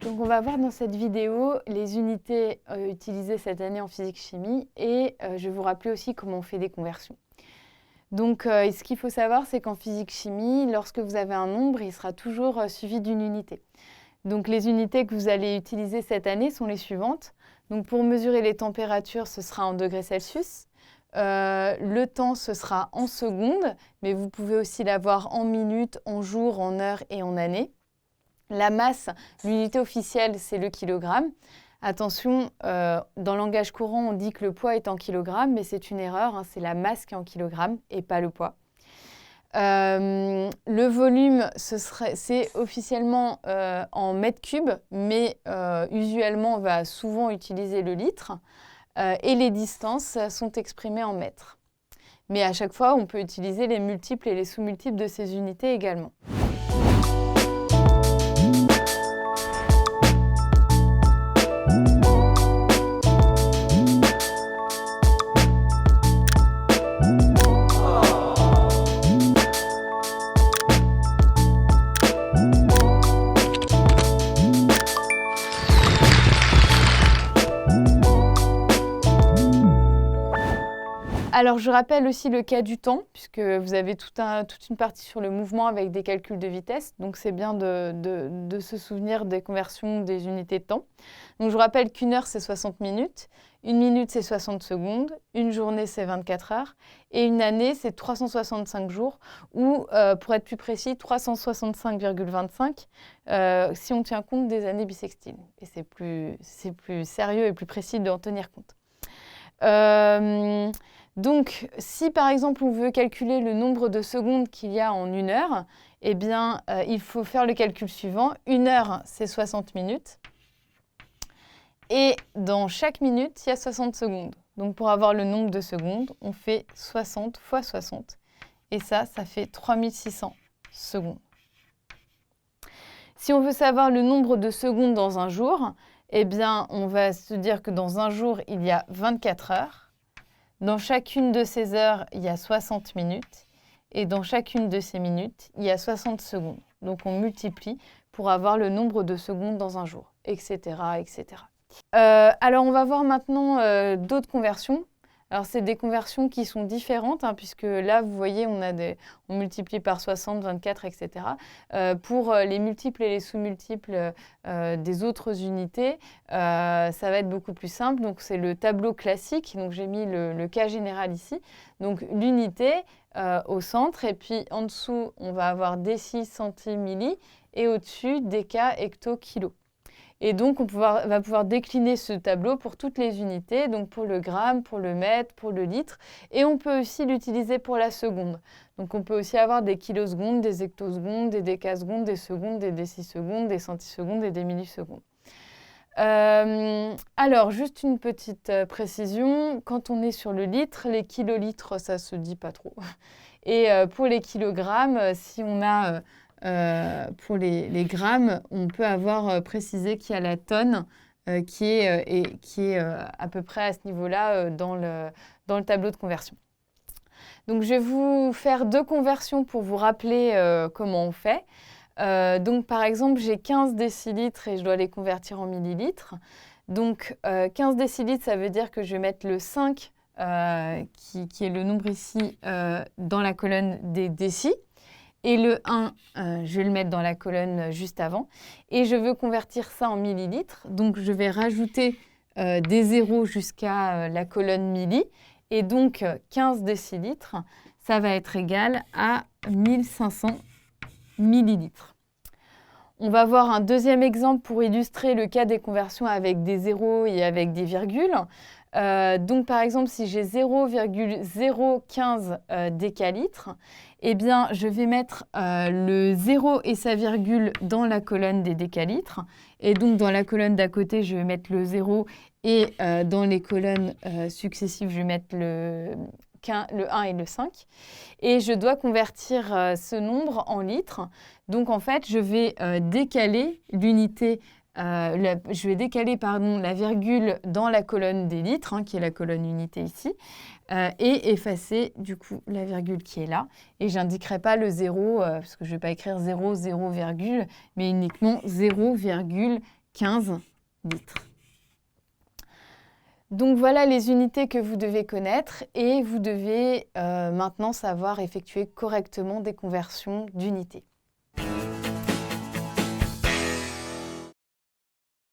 Donc on va voir dans cette vidéo les unités utilisées cette année en physique-chimie et je vais vous rappeler aussi comment on fait des conversions. Donc ce qu'il faut savoir, c'est qu'en physique-chimie, lorsque vous avez un nombre, il sera toujours suivi d'une unité. Donc les unités que vous allez utiliser cette année sont les suivantes. Donc pour mesurer les températures, ce sera en degrés Celsius. Le temps, ce sera en secondes, mais vous pouvez aussi l'avoir en minutes, en jours, en heures et en années. La masse, l'unité officielle, c'est le kilogramme. Attention, dans le langage courant, on dit que le poids est en kilogrammes, mais c'est une erreur, hein, c'est la masse qui est en kilogrammes et pas le poids. Le volume, c'est officiellement en mètres cubes, mais usuellement, on va souvent utiliser le litre. Et les distances sont exprimées en mètres. Mais à chaque fois, on peut utiliser les multiples et les sous-multiples de ces unités également. Alors, je rappelle aussi le cas du temps, puisque vous avez toute une partie sur le mouvement avec des calculs de vitesse. Donc, c'est bien de se souvenir des conversions des unités de temps. Donc, je vous rappelle qu'une heure, c'est 60 minutes. Une minute, c'est 60 secondes. Une journée, c'est 24 heures. Et une année, c'est 365 jours, ou, pour être plus précis, 365,25 si on tient compte des années bissextiles. Et c'est plus sérieux et plus précis d'en tenir compte. Donc, si par exemple on veut calculer le nombre de secondes qu'il y a en une heure, eh bien, il faut faire le calcul suivant. Une heure, c'est 60 minutes. Et dans chaque minute, il y a 60 secondes. Donc, pour avoir le nombre de secondes, on fait 60 fois 60. Et ça fait 3600 secondes. Si on veut savoir le nombre de secondes dans un jour, eh bien, on va se dire que dans un jour, il y a 24 heures. Dans chacune de ces heures, il y a 60 minutes. Et dans chacune de ces minutes, il y a 60 secondes. Donc, on multiplie pour avoir le nombre de secondes dans un jour, etc. etc. Alors, on va voir maintenant d'autres conversions. Alors, c'est des conversions qui sont différentes, hein, puisque là, vous voyez, on multiplie par 60, 24, etc. Pour les multiples et les sous-multiples des autres unités, ça va être beaucoup plus simple. Donc, c'est le tableau classique. Donc, j'ai mis le cas général ici. Donc, l'unité au centre. Et puis, en dessous, on va avoir déci, centi, milli. Et au-dessus, déca, hecto, kilo. Et donc, on va pouvoir décliner ce tableau pour toutes les unités, donc pour le gramme, pour le mètre, pour le litre. Et on peut aussi l'utiliser pour la seconde. Donc, on peut aussi avoir des kilosecondes, des hectosecondes, des décasecondes, des secondes, des décisecondes, des centisecondes et des millisecondes. Alors, juste une petite précision. Quand on est sur le litre, les kilolitres, ça ne se dit pas trop. Et pour les kilogrammes, si on a... pour les grammes, on peut avoir précisé qu'il y a la tonne qui est à peu près à ce niveau-là dans le tableau de conversion. Donc, je vais vous faire deux conversions pour vous rappeler comment on fait. Donc, par exemple, j'ai 15 décilitres et je dois les convertir en millilitres. Donc, 15 décilitres, ça veut dire que je vais mettre le 5, qui est le nombre ici, dans la colonne des décis. Et le 1, je vais le mettre dans la colonne juste avant. Et je veux convertir ça en millilitres. Donc, je vais rajouter des zéros jusqu'à la colonne milli. Et donc, 15 décilitres, ça va être égal à 1500 millilitres. On va voir un deuxième exemple pour illustrer le cas des conversions avec des zéros et avec des virgules. Donc, par exemple, si j'ai 0,015 décalitres, eh bien, je vais mettre le 0 et sa virgule dans la colonne des décalitres. Et donc, dans la colonne d'à côté, je vais mettre le 0 et dans les colonnes successives, je vais mettre le 1 et le 5. Et je dois convertir ce nombre en litres. Donc, en fait, je vais décaler l'unité. Je vais décaler la virgule dans la colonne des litres, hein, qui est la colonne unité ici, et effacer du coup la virgule qui est là. Et je n'indiquerai pas le 0, parce que je ne vais pas écrire 0, 0, virgule, mais uniquement 0,15 15 litres. Donc voilà les unités que vous devez connaître et vous devez maintenant savoir effectuer correctement des conversions d'unités.